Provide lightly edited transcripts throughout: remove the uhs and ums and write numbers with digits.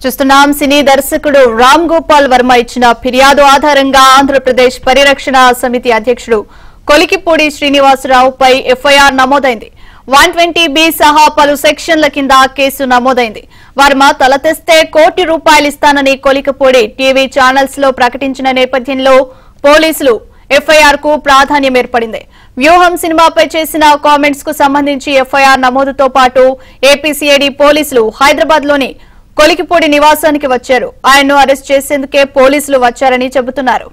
చూస్తున్నాం. సినీ దర్శకుడు రామ్ గోపాల్ వర్మ ఇచ్చిన ఫిర్యాదు ఆధారంగా ఆంధ్రప్రదేశ్ పరిరక్షణ సమితి అధ్యక్షుడు కొలికిపూడి శ్రీనివాసరావుపై ఎఫ్ఐఆర్ నమోదైంది. 120B సహా పలు సెక్షన్ల కింద కేసు నమోదైంది. వర్మ తలతెస్తే ₹1 కోటి ఇస్తానని కొలికిపూడి టీవీ ఛానల్స్ లో ప్రకటించిన నేపథ్యంలో పోలీసులు ఎఫ్ఐఆర్ కు ప్రాధాన్యం ఏర్పడింది. వ్యూహం సినిమాపై చేసిన కామెంట్స్ కు సంబంధించి ఎఫ్ఐఆర్ నమోదుతో పాటు ఏపీసీఐడీ పోలీసులు హైదరాబాద్ లోని కొలికిపూడి నివాసానికి వచ్చారు. ఆయన్ను అరెస్ట్ చేసేందుకే పోలీసులు వచ్చారని చెబుతున్నారు.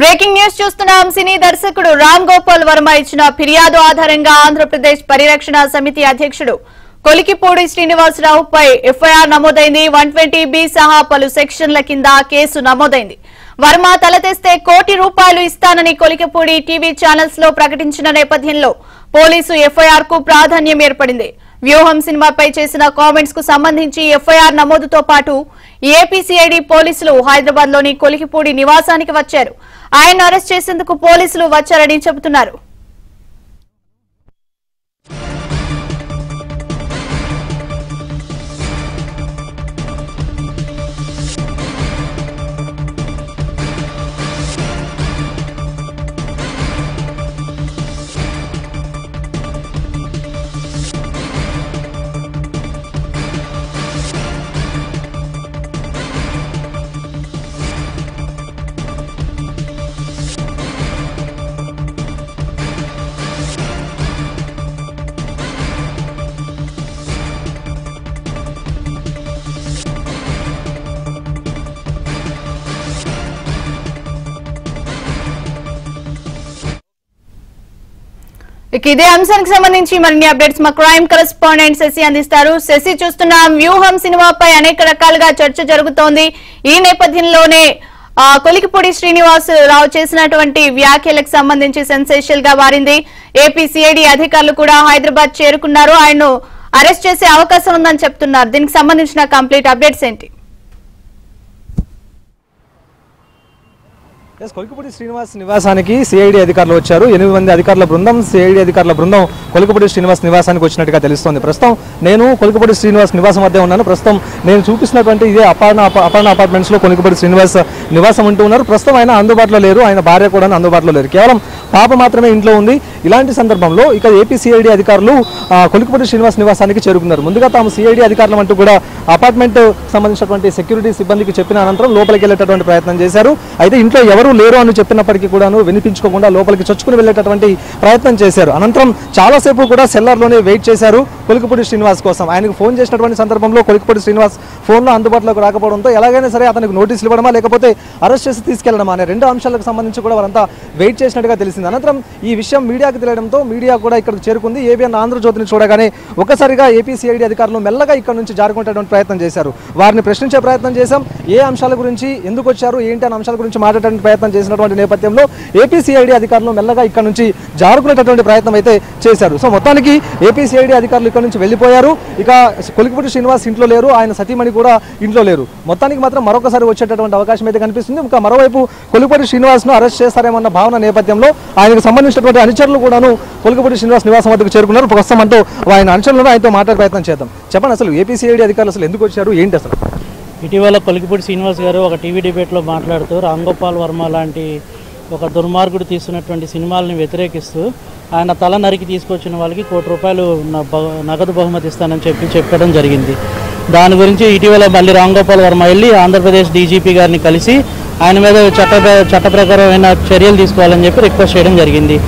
బ్రేకింగ్ న్యూస్ చూస్తున్నాం. సినీ దర్శకుడు రామ్ గోపాల్ వర్మ ఇచ్చిన ఫిర్యాదు ఆధారంగా ఆంధ్రప్రదేశ్ పరిరక్షణ సమితి అధ్యక్షుడు కొలికిపూడి శ్రీనివాసరావుపై ఎఫ్ఐఆర్ నమోదైంది. 120B సహా పలు సెక్షన్ల కింద కేసు నమోదైంది. వర్మ తలతెస్తే ₹1 కోటి ఇస్తానని కొలికిపూడి టీవీ ఛానల్స్ లో ప్రకటించిన నేపథ్యంలో పోలీసు ఎఫ్ఐఆర్ కు ప్రాధాన్యం ఏర్పడింది. వ్యూహం సినిమాపై చేసిన కామెంట్స్ కు సంబంధించి ఎఫ్ఐఆర్ నమోదుతో పాటు ఏపీసీఐడీ పోలీసులు హైదరాబాద్ లోని కొలికిపూడి నివాసానికి వచ్చారు. ఆయన అరెస్ట్ చేసేందుకు పోలీసులు వచ్చారని చెబుతున్నారు. ఇదే అంశానికి సంబంధించి మరిన్ని అప్డేట్స్ మా క్రైమ్ కరెస్పాండెంట్ శశి అందిస్తారు. శశి, చూస్తున్నాం వ్యూహం సినిమాపై అనేక రకాలుగా చర్చ జరుగుతోంది. ఈ నేపథ్యంలోనే కొలికిపూడి శ్రీనివాసరావు చేసినటువంటి వ్యాఖ్యలకు సంబంధించి సెన్సేషనల్ గా మారింది. ఏపీసీఐడీ అధికారులు కూడా హైదరాబాద్ చేరుకున్నారు. ఆయన్ను అరెస్ట్ చేసే అవకాశం ఉందని చెప్తున్నారు. దీనికి సంబంధించిన కంప్లీట్ అప్డేట్స్ ఏంటి? కొలికిపూడి శ్రీనివాస్ నివాసానికి సిఐడి అధికారులు వచ్చారు. 8 మంది అధికారుల బృందం, సిఐడి అధికారుల బృందం కొలికిపూడి శ్రీనివాస్ నివాసానికి వచ్చినట్టుగా తెలుస్తోంది. ప్రస్తుతం నేను కొలికిపూడి శ్రీనివాస్ నివాసం మధ్య ఉన్నాను. ప్రస్తుతం నేను చూపిస్తున్నటువంటి ఇదే అపర్ణ అపార్ట్మెంట్స్ లో కొలికిపూడి శ్రీనివాస్ నివాసం ఉంటూ ఉన్నారు. ప్రస్తుతం ఆయన అందుబాటులో లేరు, ఆయన భార్య కూడా అందుబాటులో లేరు, కేవలం పాప మాత్రమే ఇంట్లో ఉంది. ఇలాంటి సందర్భంలో ఇక ఏపీసీఐడీ అధికారులు కొలికిపూడి శ్రీనివాస్ నివాసానికి చేరుకున్నారు. ముందుగా తాము సిఐడి అధికారులు అంటూ కూడా అపార్ట్మెంట్ సంబంధించినటువంటి సెక్యూరిటీ సిబ్బందికి చెప్పిన అనంతరం లోపలికి వెళ్ళేటటువంటి ప్రయత్నం చేశారు. అయితే ఇంట్లో ఎవరు లేరు అని చెప్పినప్పటికీ కూడాను వినిపించుకోకుండా లోపలికి చొచ్చుకుని వెళ్ళేటటువంటి ప్రయత్నం చేశారు. అనంతరం చాలాసేపు కూడా సెల్లర్లోనే వెయిట్ చేశారు కొలికిపూడి శ్రీనివాస్ కోసం. ఆయనకు ఫోన్ చేసినటువంటి సందర్భంలో కొలికిపూడి శ్రీనివాస్ ఫోన్లో అందుబాటులోకి రాకపోవడంతో ఎలాగైనా సరే అతనికి నోటీసులు ఇవ్వడమా లేకపోతే అరెస్ట్ చేసి తీసుకెళ్లడమా అనే 2 అంశాలకు సంబంధించి కూడా వారంతా వెయిట్ చేసినట్టుగా తెలిసింది. అనంతరం ఈ విషయం మీడియాకు తెలియడంతో మీడియా కూడా ఇక్కడికి చేరుకుంది. ఏబిఎన్ ఆంధ్రజ్యోతిని చూడగానే ఒక్కసారిగా ఏపీసీఐడీ అధికారులు మెల్లగా ఇక్కడ నుంచి జారుకునేటువంటి ప్రయత్నం చేశారు. వారిని ప్రశ్నించే ప్రయత్నం చేశాం. ఏ అంశాల గురించి, ఎందుకు వచ్చారు, ఏంటి అనే అంశాల గురించి మాట్లాడడానికి ప్రయత్నం చేసినటువంటి నేపథ్యంలో ఏపీసీఐడీ అధికారులు మెల్లగా ఇక్కడ నుంచి జారుకునేటటువంటి ప్రయత్నం అయితే చేశారు. సో మొత్తానికి ఏపీసీఐడీ అధికారులు ఇక్కడ నుంచి వెళ్ళిపోయారు. ఇక కొలికిపూడి శ్రీనివాస్ ఇంట్లో లేరు, ఆయన సతీమణి కూడా ఇంట్లో లేరు. మొత్తానికి మాత్రం మరొకసారి వచ్చేటటువంటి అవకాశం అయితే కనిపిస్తుంది. ఇంకా మరోవైపు కొలికిపూడి శ్రీనివాస్ను అరెస్ట్ చేస్తారేమన్న భావన నేపథ్యంలో ఆయనకు సంబంధించినటువంటి అనుచరులు కూడాను కొలికిపూడి శ్రీనివాస్ నివాసం వద్దకు చేరుకున్నారు. ప్రస్తుతం అంటూ ఆయన అనుచరులను ఆయనతో మాట్లాడే ప్రయత్నం చేద్దాం. చెప్పండి, అసలు ఏపీసీఐడీ అధికారులు అసలు ఎందుకు వచ్చారు, ఏంటి అసలు? ఇటీవల కొలికిపూడి శ్రీనివాస్ గారు ఒక టీవీ డిబేట్లో మాట్లాడుతూ రామ్ గోపాల్ వర్మ లాంటి ఒక దుర్మార్గుడు తీస్తున్నటువంటి సినిమాలని వ్యతిరేకిస్తూ ఆయన తల నరికి తీసుకొచ్చిన వాళ్ళకి ₹1 కోటి నగదు బహుమతి ఇస్తానని చెప్పడం జరిగింది. దాని గురించి ఇటీవల మళ్ళీ రామ్ గోపాల్ వర్మ వెళ్ళి ఆంధ్రప్రదేశ్ డీజీపీ గారిని కలిసి ఆయన మీద చట్ట ప్రకారమైన చర్యలు తీసుకోవాలని చెప్పి రిక్వెస్ట్ చేయడం జరిగింది.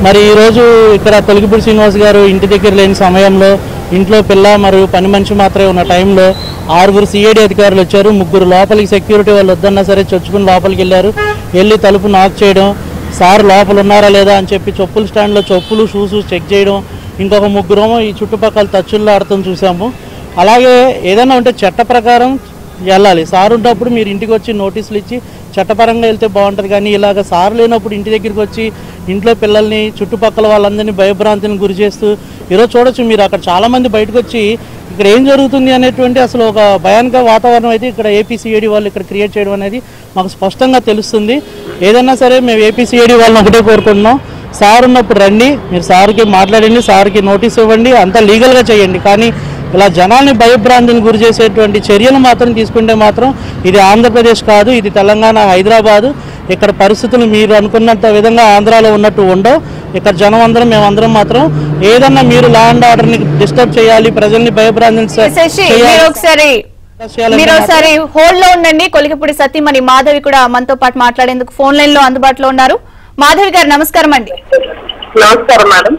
మరి ఈరోజు ఇక్కడ కొలికిపూడి శ్రీనివాస్ గారు ఇంటి దగ్గర లేని సమయంలో, ఇంట్లో పిల్ల మరియు పని మనిషి మాత్రమే ఉన్న టైంలో 6 సిఐడి అధికారులు వచ్చారు. 3 లోపలికి సెక్యూరిటీ వాళ్ళు వద్దన్నా సరే చొచ్చుకుని లోపలికి వెళ్ళారు. వెళ్ళి తలుపు నాక్ చేయడం, సార్ లోపల ఉన్నారా లేదా అని చెప్పి చెప్పుల స్టాండ్లో చెప్పులు, షూస్ చెక్ చేయడం, ఇంకొక 3 ఈ చుట్టుపక్కల తచ్చుల్లో ఆడటం చూసాము. అలాగే ఏదైనా ఉంటే చట్ట ప్రకారం వెళ్ళాలి. సార్ ఉన్నప్పుడు మీరు ఇంటికి వచ్చి నోటీసులు ఇచ్చి చట్టపరంగా వెళ్తే బాగుంటుంది. కానీ ఇలాగ సార్ లేనప్పుడు ఇంటి దగ్గరికి వచ్చి ఇంట్లో పిల్లల్ని చుట్టుపక్కల వాళ్ళందరినీ భయభ్రాంతిని గురి చేస్తూ ఈరోజు చూడొచ్చు మీరు అక్కడ చాలామంది బయటకు వచ్చి ఇక్కడ ఏం జరుగుతుంది అనేటువంటి అసలు ఒక భయానక వాతావరణం అయితే ఇక్కడ ఏపీసీఐడి వాళ్ళు ఇక్కడ క్రియేట్ చేయడం అనేది మాకు స్పష్టంగా తెలుస్తుంది. ఏదైనా సరే మేము ఏపీసీఐడి వాళ్ళని ఒకటే కోరుకుంటున్నాం, సార్ ఉన్నప్పుడు రండి, మీరు సార్కి మాట్లాడండి, సార్కి నోటీస్ ఇవ్వండి, అంతా లీగల్గా చేయండి. కానీ ఇలా జనాల్ని భయభ్రాంతిని గురి చేసేటువంటి చర్యలు మాత్రం తీసుకుంటే మాత్రం ఇది ఆంధ్రప్రదేశ్ కాదు, ఇది తెలంగాణ, హైదరాబాదు. ఇక్కడ పరిస్థితులు మీరు అనుకున్నంత విధంగా ఆంధ్రాలో ఉన్నట్టు ఉండవు. ఇక్కడ జనం అందరం మేమందరం మాత్రం ఏదన్నా మీరు లా అండ్ ఆర్డర్ని డిస్టర్బ్ చేయాలి, ప్రజల్ని భయభ్రాంతిని మీరు ఒకసారి హోల్డ్ లో ఉండండి. కొలికిపూడి సతీమణి మాధవి కూడా మనతో పాటు మాట్లాడేందుకు ఫోన్ లైన్ లో అందుబాటులో ఉన్నారు. మాధవి గారు నమస్కారం అండి. నమస్కారం మేడం.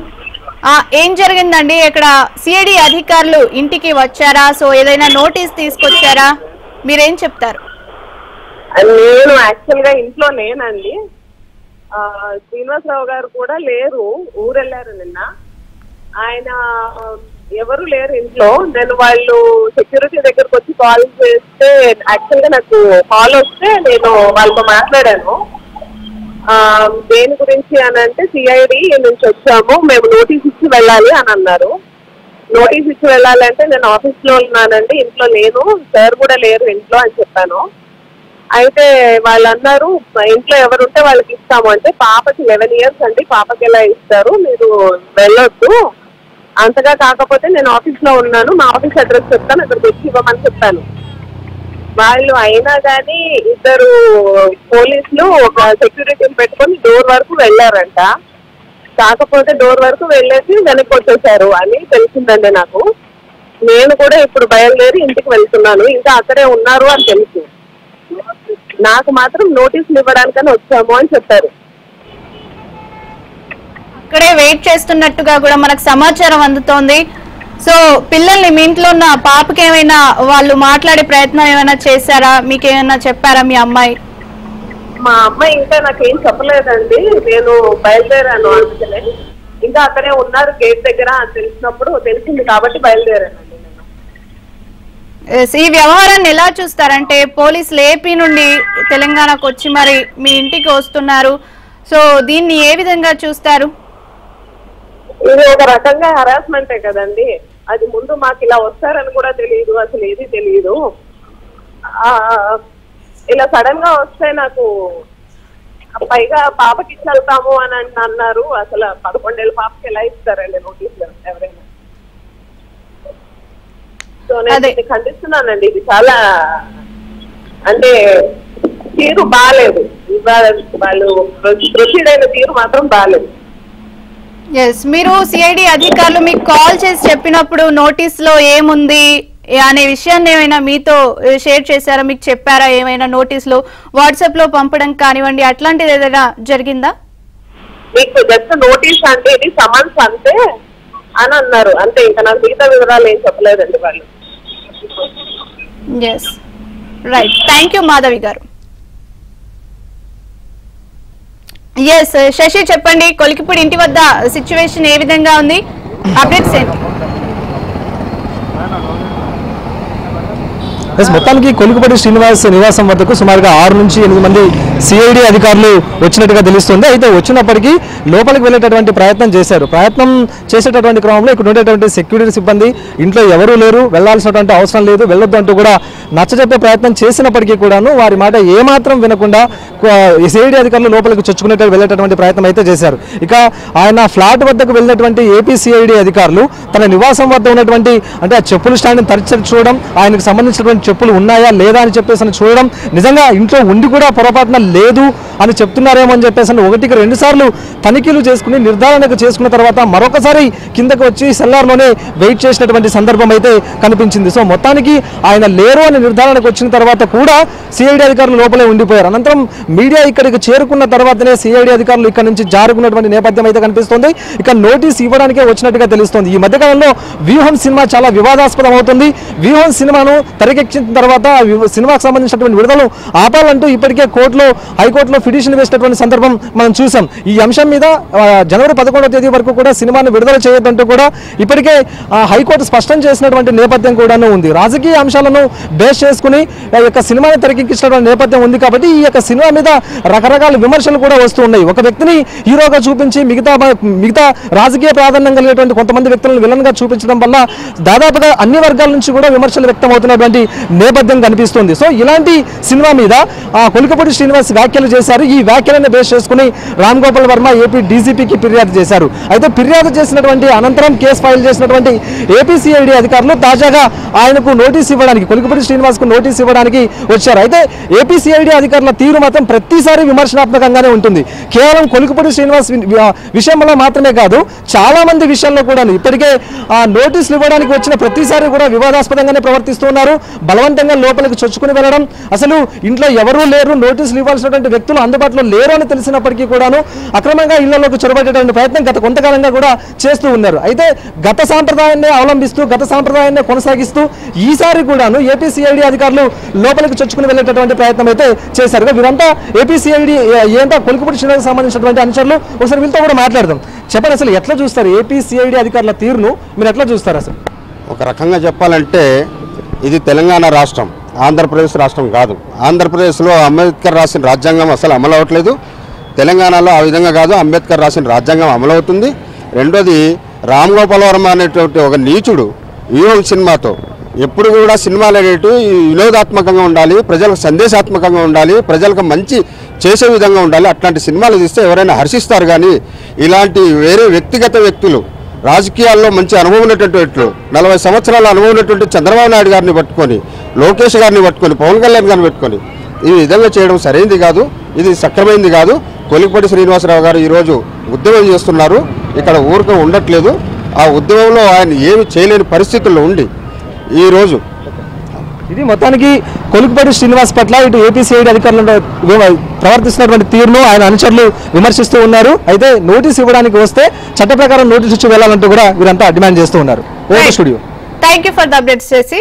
ఏం జరిగిందండి? ఇక్కడ సిఐడి అధికారులు ఇంటికి వచ్చారా? సో ఏదైనా నోటీస్ తీసుకొచ్చారా? మీరేం చెప్తారు? నేను యాక్చువల్ గా ఇంట్లో లేనండి. శ్రీనివాసరావు గారు కూడా లేరు, ఊరెళ్ళారు నిన్న. ఆయన ఎవరు లేరు ఇంట్లో. నేను వాళ్ళు సెక్యూరిటీ దగ్గరకు వచ్చి కాల్ చేస్తే యాక్చువల్ గా నాకు కాల్ వస్తే నేను వాళ్ళతో మాట్లాడాను. దేని గురించి అని అంటే సిఐడి నుంచి వచ్చాము, మేము నోటీస్ ఇచ్చి వెళ్ళాలి అని అన్నారు. నోటీస్ ఇచ్చి వెళ్ళాలంటే నేను ఆఫీస్ లో ఉన్నానండి, ఇంట్లో లేను, సార్ కూడా లేరు ఇంట్లో అని చెప్పాను. అయితే వాళ్ళు అన్నారు ఇంట్లో ఎవరుంటే వాళ్ళకి ఇస్తాము అంటే, పాపకి 11 years అండి, పాపకి ఎలా ఇస్తారు, మీరు వెళ్ళొద్దు, అంతగా కాకపోతే నేను ఆఫీస్ లో ఉన్నాను, మా ఆఫీస్ అడ్రస్ చెప్తాను, అక్కడికి వచ్చి ఇవ్వమని చెప్పాను. వాళ్ళు అయినా కానీ ఇద్దరు పోలీసులు ఒక సెక్యూరిటీని పెట్టుకొని డోర్ వరకు వెళ్ళారంట. కాకపోతే డోర్ వరకు వెళ్ళేసి వెనక్కి వచ్చేసారు అని తెలిసిందండి నాకు. నేను కూడా ఇప్పుడు బయలుదేరి ఇంటికి వెళ్తున్నాను, ఇంకా అక్కడే ఉన్నారు అని తెలుసు. నాకు మాత్రం నోటీసులు ఇవ్వడానికని వచ్చాము అని చెప్పారు. అక్కడే వెయిట్ చేస్తున్నట్టుగా కూడా మనకు సమాచారం అందుతోంది. సో పిల్లల్ని మీ ఇంట్లో ఉన్న పాపకి ఏమైనా వాళ్ళు మాట్లాడే ప్రయత్నం ఏమైనా చేశారా? మీకేమైనా చెప్పారా మీ అమ్మాయి? మా అమ్మాయి ఇంకా నాకేం చెప్పలేదండి, నేను బయలుదేరాను అందుకనే. ఇంకా అక్కడే ఉన్నారు గేట్ దగ్గర అని తెలిసింది కాబట్టి బయలుదేరానండి. ఈ వ్యవహారాన్ని ఎలా చూస్తారంటే పోలీసులు ఏపీ నుండి తెలంగాణకు వచ్చి మరి మీ ఇంటికి వస్తున్నారు, సో దీన్ని ఏ విధంగా చూస్తారు? ఇది ఒక రకంగా హరాస్మెంటే కదండి. అది ముందు మాకు ఇలా వస్తారని కూడా తెలియదు, అసలు ఏది తెలియదు. ఇలా సడన్ గా వస్తే నాకు పైగా పాపకి ఇచ్చి వెళ్తాము అని అన్నారు. అసలు 11 ఏళ్ళ పాపకి ఎలా ఇస్తారండి నోటీసులు ఎవరైనా? సో నేను ఖండిస్తున్నానండి. ఇది చాలా అంటే తీరు బాగాలేదు, వాళ్ళు ప్రొసీడ్ అయిన తీరు మాత్రం బాగాలేదు. మీరు సిఐడి అధికారులు మీకు కాల్ చేసి చెప్పినప్పుడు నోటీస్ లో ఏముంది అనే విషయాన్ని ఏమైనా మీతో షేర్ చేశారా? మీకు చెప్పారా ఏమైనా నోటీస్ లో వాట్సాప్ లో పంపడం కానివ్వండి, అట్లాంటిది ఏదైనా జరిగిందా? మీకు జస్ట్ నోటీస్ అంటే ఇది సమన్స్ అంతే అని అన్నారు, అంతే. ఇంకా నాకు మిగతా వివరాలు ఏం చెప్పలేదండి వాళ్ళు. రైట్, థ్యాంక్ యూ మాధవి గారు. శశి చెప్పండి, కొలికిపూడి ఇంటి వద్ద సిచ్యువేషన్ ఏ విధంగా ఉంది, అప్డేట్స్ ఏంటి? మొత్తానికి కొలికిపూడి శ్రీనివాస్ నివాసం వద్దకు సుమారుగా 6 నుంచి 8 మంది సిఐడి అధికారులు వచ్చినట్టుగా తెలుస్తుంది. అయితే వచ్చినప్పటికీ లోపలికి వెళ్ళేటటువంటి ప్రయత్నం చేసేటటువంటి క్రమంలో ఇక్కడ ఉండేటువంటి సెక్యూరిటీ సిబ్బంది ఇంట్లో ఎవరూ లేరు, వెళ్లాల్సినటువంటి అవసరం లేదు, వెళ్ళొద్దు అంటూ కూడా నచ్చజెప్పే ప్రయత్నం చేసినప్పటికీ కూడాను వారి మాట ఏమాత్రం వినకుండా సిఐడి అధికారులు లోపలికి చొచ్చుకునేట్టు వెళ్ళేటటువంటి ప్రయత్నం అయితే చేశారు. ఇక ఆయన ఫ్లాట్ వద్దకు వెళ్ళినటువంటి ఏపీ సిఐడి అధికారులు తన నివాసం వద్ద ఉన్నటువంటి అంటే ఆ చెప్పుల స్టాండ్ని తరచి చూడడం, ఆయనకు సంబంధించినటువంటి చెప్పులు ఉన్నాయా లేదా అని చెప్పేసి చూడడం, నిజంగా ఇంట్లో ఉండి కూడా పొరపాటున లేదు అని చెప్తున్నారేమో అని చెప్పేసి 1కి 2 సార్లు తనిఖీలు చేసుకుని నిర్ధారణకు చేసుకున్న తర్వాత మరొకసారి కిందకు వచ్చి సెల్లార్లోనే వెయిట్ చేసినటువంటి సందర్భం అయితే కనిపించింది. సో మొత్తానికి ఆయన లేరు అని నిర్ధారణకు వచ్చిన తర్వాత కూడా సిఐడి అధికారులు లోపలే ఉండిపోయారు. అనంతరం మీడియా ఇక్కడికి చేరుకున్న తర్వాతనే సిఐడి అధికారులు ఇక్కడ నుంచి జారుకున్నటువంటి నేపథ్యం అయితే కనిపిస్తుంది. ఇక నోటీస్ ఇవ్వడానికే వచ్చినట్టుగా తెలుస్తోంది. ఈ మధ్యకాలంలో వ్యూహం సినిమా చాలా వివాదాస్పదం అవుతుంది. వ్యూహం సినిమాను తెరకెక్కి వచ్చిన తర్వాత సినిమాకు సంబంధించినటువంటి విడుదలను ఆపాలంటూ ఇప్పటికే హైకోర్టులో పిటిషన్ వేసినటువంటి సందర్భం మనం చూసాం. ఈ అంశం మీద జనవరి 11వ తేదీ వరకు కూడా సినిమాను విడుదల చేయొద్దంటూ కూడా ఇప్పటికే హైకోర్టు స్పష్టం చేసినటువంటి నేపథ్యం కూడాను ఉంది. రాజకీయ అంశాలను బేస్ చేసుకుని ఈ యొక్క సినిమాని తెరకెక్కించినటువంటి నేపథ్యం ఉంది కాబట్టి ఈ యొక్క సినిమా మీద రకరకాల విమర్శలు కూడా వస్తూ ఉన్నాయి. ఒక వ్యక్తిని హీరోగా చూపించి మిగతా రాజకీయ ప్రాధాన్యం కలిగేటువంటి కొంతమంది వ్యక్తులను విలన్ గా చూపించడం వల్ల దాదాపుగా అన్ని వర్గాల నుంచి కూడా విమర్శలు వ్యక్తమవుతున్నటువంటి నేపథ్యం కనిపిస్తుంది. సో ఇలాంటి సినిమా మీద కొలికపూడి శ్రీనివాస్ వ్యాఖ్యలు చేశారు. ఈ వ్యాఖ్యలను బేస్ చేసుకుని రామ్ గోపాల్ వర్మ ఏపీ డీజీపీకి ఫిర్యాదు చేశారు. అయితే ఫిర్యాదు చేసినటువంటి అనంతరం కేసు ఫైల్ చేసినటువంటి ఏపీ సిఐడి అధికారులు తాజాగా ఆయనకు నోటీస్ ఇవ్వడానికి కొలికపూడి శ్రీనివాస్ కు నోటీస్ ఇవ్వడానికి వచ్చారు. అయితే ఏపీ సిఐడి అధికారుల తీరు మాత్రం ప్రతిసారి విమర్శనాత్మకంగానే ఉంటుంది. కేవలం కొలికపూడి శ్రీనివాస్ విషయంలో మాత్రమే కాదు, చాలా మంది విషయాల్లో కూడా ఇప్పటికే నోటీసులు ఇవ్వడానికి వచ్చిన ప్రతిసారి కూడా వివాదాస్పదంగానే ప్రవర్తిస్తున్నారు. బలవంతంగా లోపలికి చొచ్చుకుని వెళ్ళడం, అసలు ఇంట్లో ఎవరూ లేరు, నోటీసులు ఇవ్వాల్సినటువంటి వ్యక్తులు అందుబాటులో లేరు అని తెలిసినప్పటికీ కూడాను అక్రమంగా ఇళ్లలోకి చొరబడేటువంటి ప్రయత్నం గత కొంతకాలంగా కూడా చేస్తూ ఉన్నారు. అయితే గత సాంప్రదాయాన్ని అవలంబిస్తూ గత సాంప్రదాయాన్ని కొనసాగిస్తూ ఈసారి కూడాను ఏపీ సిఐడి అధికారులు లోపలికి చొచ్చుకుని వెళ్ళేటటువంటి ప్రయత్నం అయితే చేశారు. వీరంతా ఏపీ సిఐడి ఏంటో కొలికపూడి శ్రీనివాస్ సంబంధించినటువంటి అనుచరులు. ఒకసారి వీళ్ళతో కూడా మాట్లాడదాం. చెప్పండి, అసలు ఎట్లా చూస్తారు ఏపీ సిఐడి అధికారుల తీరును? మీరు ఎట్లా చూస్తారు? అసలు ఒక రకంగా చెప్పాలంటే ఇది తెలంగాణ రాష్ట్రం, ఆంధ్రప్రదేశ్ రాష్ట్రం కాదు. ఆంధ్రప్రదేశ్లో అంబేద్కర్ రాసిన రాజ్యాంగం అసలు అమలు అవ్వట్లేదు. తెలంగాణలో ఆ విధంగా కాదు, అంబేద్కర్ రాసిన రాజ్యాంగం అమలవుతుంది. రెండోది, రామ్ గోపాల్ వర్మ అనేటువంటి ఒక నీచుడు వ్యూహం సినిమాతో ఎప్పుడు కూడా సినిమాలు అనేటివి వినోదాత్మకంగా ఉండాలి, ప్రజలకు సందేశాత్మకంగా ఉండాలి, ప్రజలకు మంచి చేసే విధంగా ఉండాలి. అట్లాంటి సినిమాలు తీస్తే ఎవరైనా హర్షిస్తారు. కానీ ఇలాంటి వేరే వ్యక్తిగత వ్యక్తులు, రాజకీయాల్లో మంచి అనుభవం ఉన్నటువంటి వ్యక్తులు, 40 సంవత్సరాల అనుభవం ఉన్నటువంటి చంద్రబాబు నాయుడు గారిని పట్టుకొని, లోకేష్ గారిని పట్టుకొని, పవన్ కళ్యాణ్ గారిని పెట్టుకొని ఈ విధంగా చేయడం సరైనది కాదు, ఇది సక్రమైనది కాదు. కొలికపూడి శ్రీనివాసరావు గారు ఈరోజు ఉద్యమం చేస్తున్నారు, ఇక్కడ ఊరికే ఉండట్లేదు. ఆ ఉద్యమంలో ఆయన ఏమి చేయలేని పరిస్థితుల్లో ఉండి ఈరోజు ఇది మొత్తానికి కొలికపూడి శ్రీనివాస్ పట్ల ఇటు ఏపీ సిఐడి అధికారులు ప్రవర్తిస్తున్నటువంటి తీరును ఆయన అనుచరులు విమర్శిస్తూ ఉన్నారు. అయితే నోటీస్ ఇవ్వడానికి వస్తే చట్ట ప్రకారం నోటీస్ ఇచ్చి వెళ్లాలంటూ కూడా వీరంతా డిమాండ్ చేస్తూ ఉన్నారు. Studio thank you for the updates చేసి